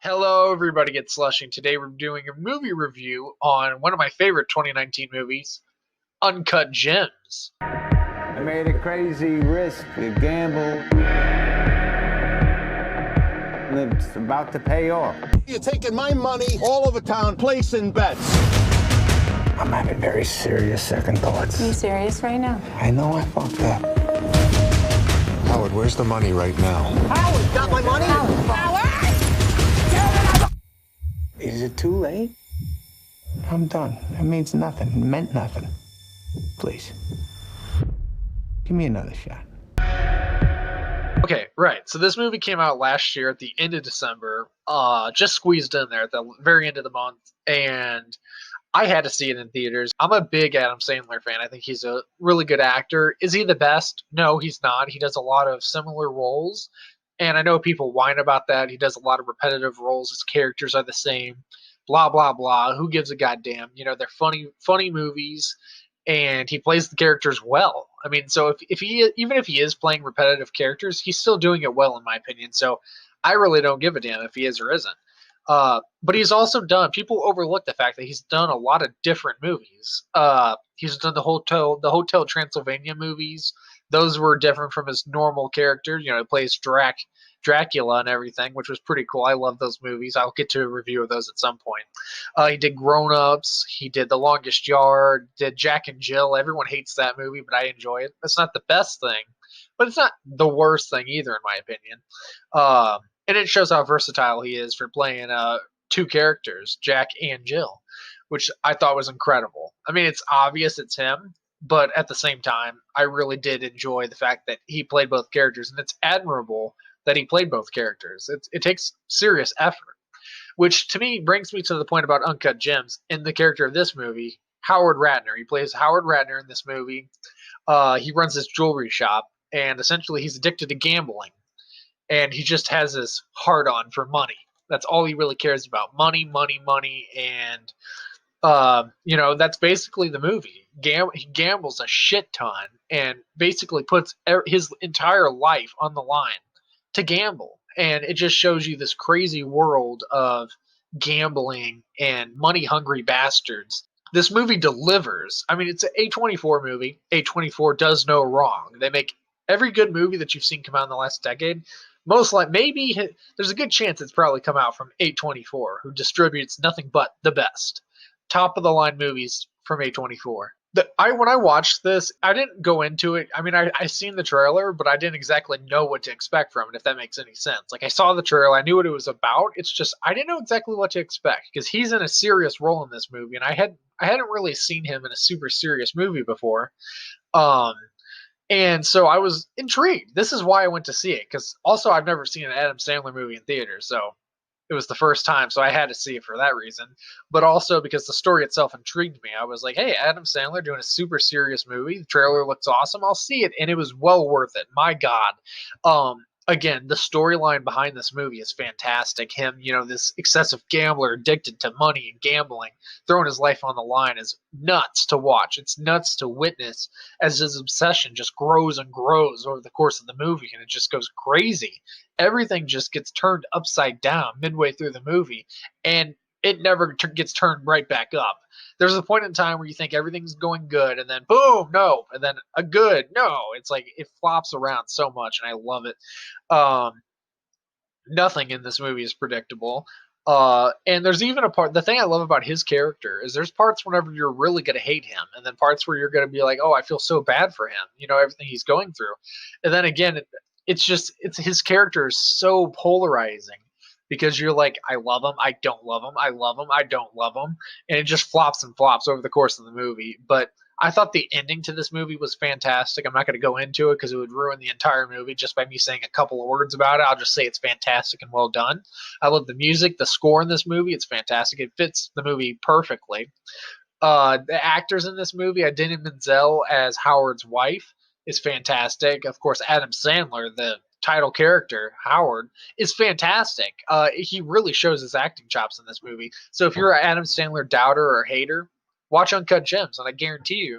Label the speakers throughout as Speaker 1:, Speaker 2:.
Speaker 1: Hello, everybody at Slushing. Today we're doing a movie review on one of my favorite 2019 movies, Uncut Gems.
Speaker 2: I made a crazy risk, a gamble, and it's about to pay off.
Speaker 3: You're taking my money all over town, placing bets.
Speaker 2: I'm having very serious second thoughts.
Speaker 4: Are you serious right now?
Speaker 2: I know I fucked up.
Speaker 3: Howard, where's the money right now?
Speaker 2: Howard,
Speaker 3: got my money?
Speaker 2: Howard! Is it too late? I'm done. That means nothing. It meant nothing. Please. Give me another shot.
Speaker 1: Okay, right. So this movie came out last year at the end of December, just squeezed in there at the very end of the month, and I had to see it in theaters. I'm a big Adam Sandler fan. I think he's a really good actor. Is he the best? No, he's not. He does a lot of similar roles. And I know people whine about that. He does a lot of repetitive roles. His characters are the same. Blah, blah, blah. Who gives a goddamn? You know, they're funny movies, and he plays the characters well. I mean, so if he, even if he is playing repetitive characters, he's still doing it well, in my opinion. So I really don't give a damn if he is or isn't. But he's also done, people overlook the fact that he's done a lot of different movies. He's done the Hotel Transylvania movies. Those were different from his normal character. You know, he plays Dracula and everything, which was pretty cool. I love those movies. I'll get to a review of those at some point. He did Grown Ups. He did The Longest Yard. Did Jack and Jill. Everyone hates that movie, but I enjoy it. It's not the best thing, but it's not the worst thing either, in my opinion. And it shows how versatile he is for playing two characters, Jack and Jill, which I thought was incredible. I mean, it's obvious it's him, but at the same time, I really did enjoy the fact that he played both characters, and it's admirable that he played both characters. It takes serious effort, which to me brings me to the point about Uncut Gems in the character of this movie, Howard Ratner. He plays Howard Ratner in this movie. He runs this jewelry shop, and essentially he's addicted to gambling, and he just has this hard-on for money. That's all he really cares about. Money, money, money, and you know, that's basically the movie. He gambles a shit ton and basically puts his entire life on the line to gamble. And it just shows you this crazy world of gambling and money-hungry bastards. This movie delivers. I mean, it's an A24 movie. A24 does no wrong. They make every good movie that you've seen come out in the last decade. Most like maybe there's a good chance it's probably come out from A24, who distributes nothing but the best, top of the line movies from A24. When I watched this, I didn't go into it. I mean, I seen the trailer, but I didn't exactly know what to expect from it, if that makes any sense. Like, I saw the trailer, I knew what it was about. It's just I didn't know exactly what to expect, because he's in a serious role in this movie, and I hadn't really seen him in a super serious movie before. And so I was intrigued. This is why I went to see it, because also I've never seen an Adam Sandler movie in theaters, so it was the first time, so I had to see it for that reason. But also because the story itself intrigued me. I was like, hey, Adam Sandler doing a super serious movie. The trailer looks awesome. I'll see it. And it was well worth it. My God. Again, the storyline behind this movie is fantastic. Him, you know, this excessive gambler addicted to money and gambling, throwing his life on the line is nuts to watch. It's nuts to witness as his obsession just grows and grows over the course of the movie, and it just goes crazy. Everything just gets turned upside down midway through the movie, and it never gets turned right back up. There's a point in time where you think everything's going good, and then boom, no, and then a good, no. It's like it flops around so much, and I love it. Nothing in this movie is predictable. And there's even a part, the thing I love about his character is there's parts whenever you're really going to hate him, and then parts where you're going to be like, oh, I feel so bad for him, you know, everything he's going through. And then again, it's his character is so polarizing, because you're like, I love him, I don't love him, I love him, I don't love him, and it just flops and flops over the course of the movie. But I thought the ending to this movie was fantastic. I'm not going to go into it because it would ruin the entire movie just by me saying a couple of words about it. I'll just say it's fantastic and well done. I love the music, the score in this movie. It's fantastic. It fits the movie perfectly. The actors in this movie, Idina Menzel as Howard's wife, is fantastic. Of course, Adam Sandler, the title character, Howard, is fantastic. He really shows his acting chops in this movie. So if you're an Adam Sandler doubter or hater, watch Uncut Gems, and I guarantee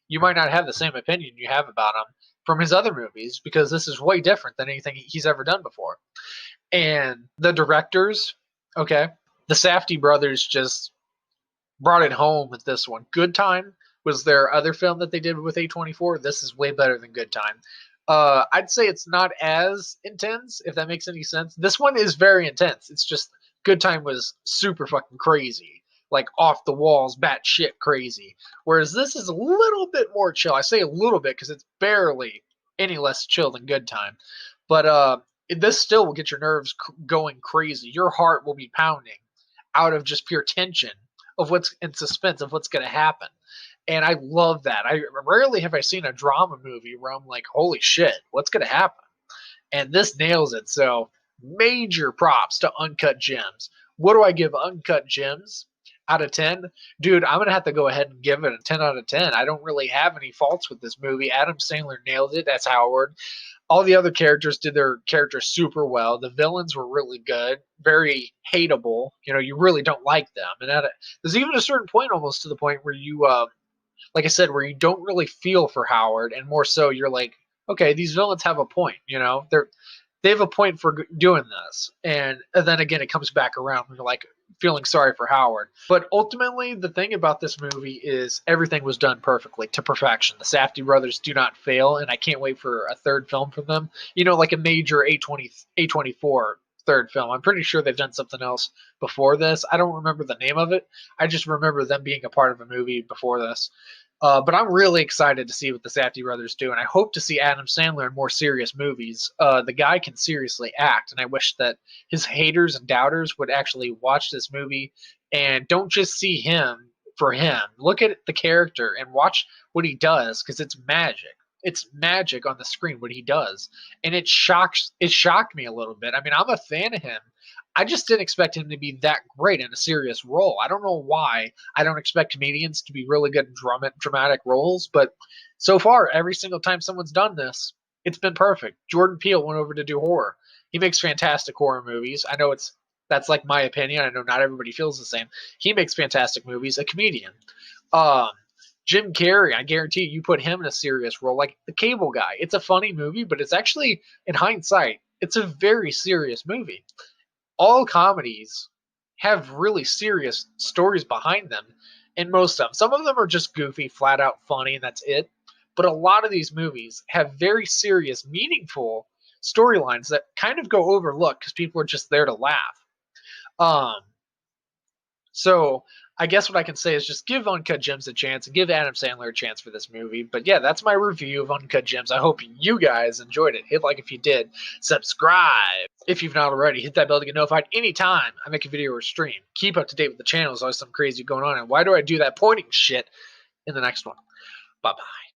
Speaker 1: you might not have the same opinion you have about him from his other movies, because this is way different than anything he's ever done before. And the directors, Okay, the Safdie brothers just brought it home with this one. Good Time was their other film that they did with A24. This is way better than Good Time. I'd say it's not as intense, if that makes any sense. This one is very intense. It's just Good Time was super fucking crazy, like off the walls, batshit crazy. Whereas this is a little bit more chill. I say a little bit because it's barely any less chill than Good Time. But this still will get your nerves going crazy. Your heart will be pounding out of just pure tension of what's in suspense of what's going to happen. And I love that. I rarely have I seen a drama movie where I'm like, holy shit, what's going to happen? And this nails it. So major props to Uncut Gems. What do I give Uncut Gems out of 10? Dude, I'm going to have to go ahead and give it a 10 out of 10. I don't really have any faults with this movie. Adam Sandler nailed it. That's Howard. All the other characters did their characters super well. The villains were really good, very hateable. You know, you really don't like them, and there's even a certain point, almost to the point where you, like I said, where you don't really feel for Howard, and more so you're like, okay, these villains have a point. You know, they have a point for doing this, and then again, it comes back around. You're like feeling sorry for Howard, but ultimately, the thing about this movie is everything was done perfectly to perfection. The Safdie brothers do not fail, and I can't wait for a third film from them. You know, like a major A24 third film. I'm pretty sure they've done something else before this. I don't remember the name of it. I just remember them being a part of a movie before this. But I'm really excited to see what the Safdie brothers do, and I hope to see Adam Sandler in more serious movies. The guy can seriously act, and I wish that his haters and doubters would actually watch this movie and don't just see him for him. Look at the character and watch what he does, because it's magic. It's magic on the screen what he does, and it shocked me a little bit. I mean, I'm a fan of him. I just didn't expect him to be that great in a serious role. I don't know why. I don't expect comedians to be really good in dramatic roles, but so far, every single time someone's done this, it's been perfect. Jordan Peele went over to do horror. He makes fantastic horror movies. I know that's like my opinion. I know not everybody feels the same. He makes fantastic movies. A comedian. Um, Jim Carrey, I guarantee you put him in a serious role, like The Cable Guy. It's a funny movie, but it's actually, in hindsight, it's a very serious movie. All comedies have really serious stories behind them, and most of them. Some of them are just goofy, flat out funny, and that's it. But a lot of these movies have very serious, meaningful storylines that kind of go overlooked because people are just there to laugh. Um, so I guess what I can say is just give Uncut Gems a chance and give Adam Sandler a chance for this movie. But yeah, that's my review of Uncut Gems. I hope you guys enjoyed it. Hit like if you did. Subscribe if you've not already. Hit that bell to get notified anytime I make a video or stream. Keep up to date with the channel. There's always something crazy going on. And why do I do that pointing shit in the next one? Bye-bye.